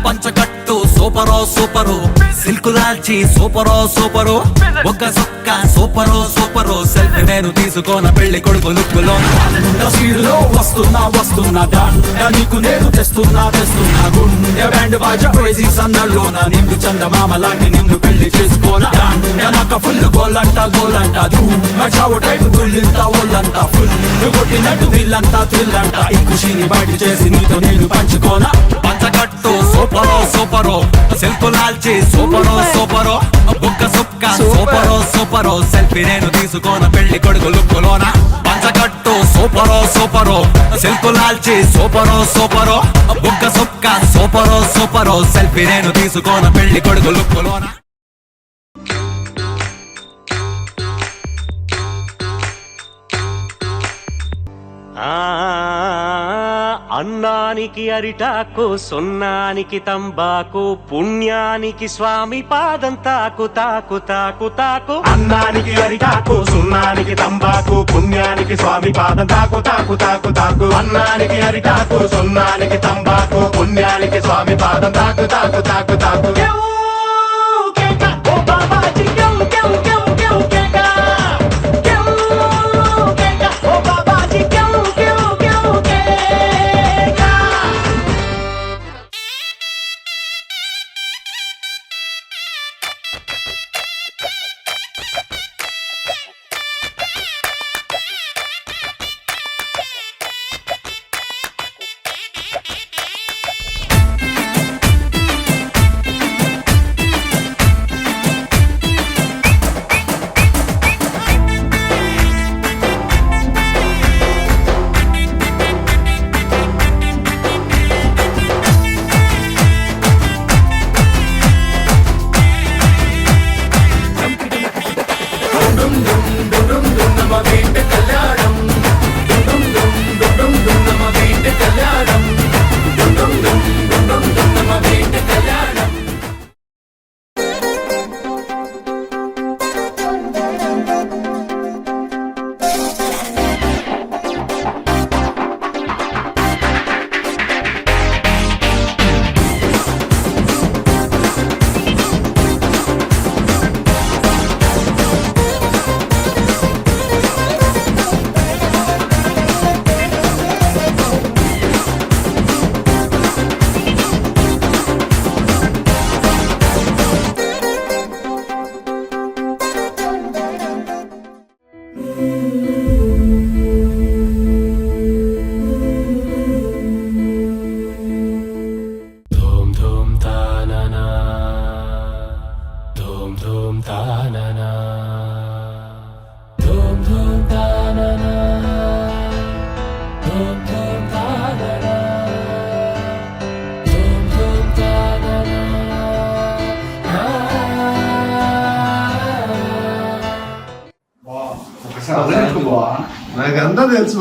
పంచకట్టు సూపరో super, silk లాల్చి సూపరో super, ఒక్క సొక్క సూపరో super, selfie నేను తీసుకోన పెళ్లి కొడుకు లుక్కులో వస్తున్నా వస్తున్నా నీకు నేను తెస్తున్నా తెస్తున్నా గుండె బ్యాండ్ బాజా క్రేజీ సన్నల్లోన నిన్ను చందమామ లాంటి నిన్ను పెళ్లి చేసుకోనా నాక ఫుల్ గోలంట గోలంట ధూమచావు టైపు తుల్లింత ఒళ్ళంతా ఫుల్ కొట్టినట్టు దిల్లంతా థ్రిల్లంట ఈ ఖుషిని బయట చేసి నీతో నేను పంచుకోనా పంచకట్టు సూపరో సూపరో, సెల్ఫ్ లాల్చి సూపరో సూపరో, బుక్క సుక్క సూపరో సూపరో, సెల్ఫీ నేను తీసుకోన పెళ్లి కొడుకు లుక్కులోన పంచకట్టు సూపరో సూపరో, సెల్ఫ్ లాల్చి సూపరో సూపరో, బుక్క సుక్క సూపరో సూపరో, సెల్ఫీ నేను తీసుకోన పెళ్లి కొడుకు లుక్కులోన అన్నానికి అరిటాకు, సున్నానికి తంబాకు, పుణ్యానికి స్వామి పాదం తాకు తాకు తాకు తాకు. అన్నానికి అరిటాకు, సున్నానికి తంబాకు, పుణ్యానికి స్వామి పాదం తాకు తాకు తాకు తాకు. అన్నానికి అరిటాకు, సున్నానికి తంబాకు, పుణ్యానికి స్వామి పాదం తాకు తాకు తాకు తాకు. నాకంతా తెలుసు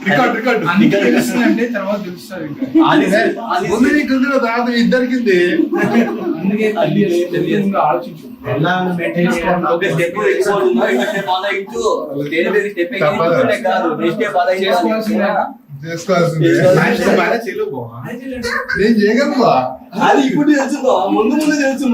రికార్డ్ రికార్డ్ అంటే తర్వాత తెలుస్తుంది ఇద్దరికి ఆలోచించు చేసుకోవాల్సిందే నేను చేయగలను అది ఇప్పుడు తెలుసు, ముందు ముందు తెలుసు.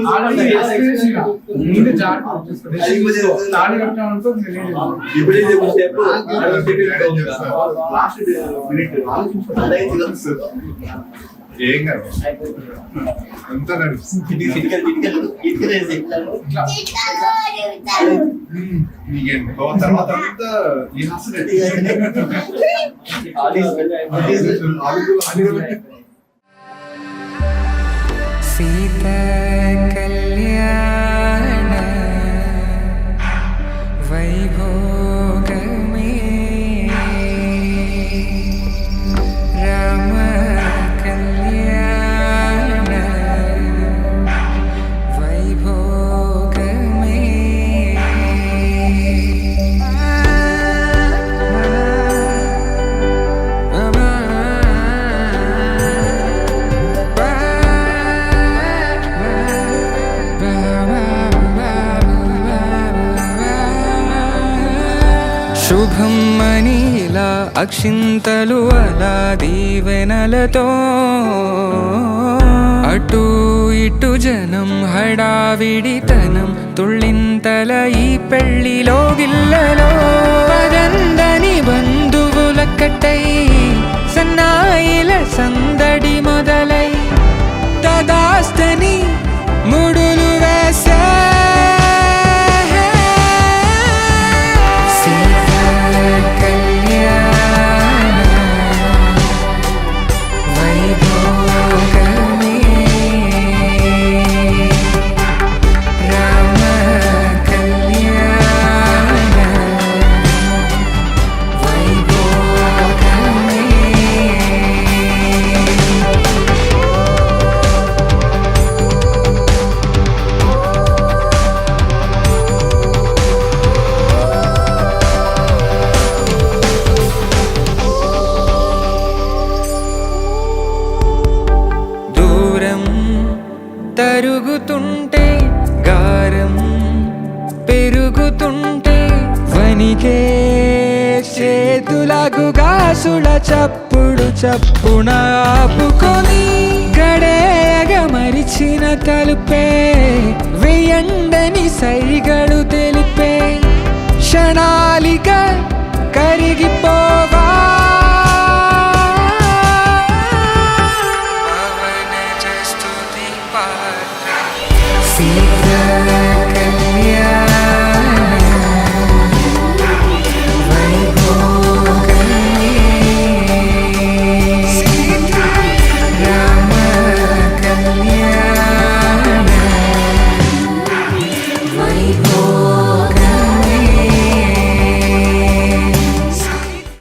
ఏం కాదు అంతా తర్వాత అంతా ఈ సీత కళ్యాణ వైభోగమే రామ కళ్యాణ వైభోగమే అక్షింతలు అలా దీవెనలతో అటు ఇటు జనం హడావిడితనం తుళ్ళింతల ఈ పెళ్లిలో గిల్లలో పదందని బంధువుల కట్టై సన్నాయిల సందడి మొదలై తదాస్తని ముడులు వేసే సీతా కళ్యాణ వైభోగమే రామ కళ్యాణ వైభోగమే. దూరం తరుగుతుంటే గారం పెరుగుతుంటే వనికే చేతులకు గాసుల చప్పుడు చప్పున ఆపుకొని గడేగ మరిచిన తలుపే వెయ్యండని సైగడు తెలిపే క్షణాలిక కరిగిపో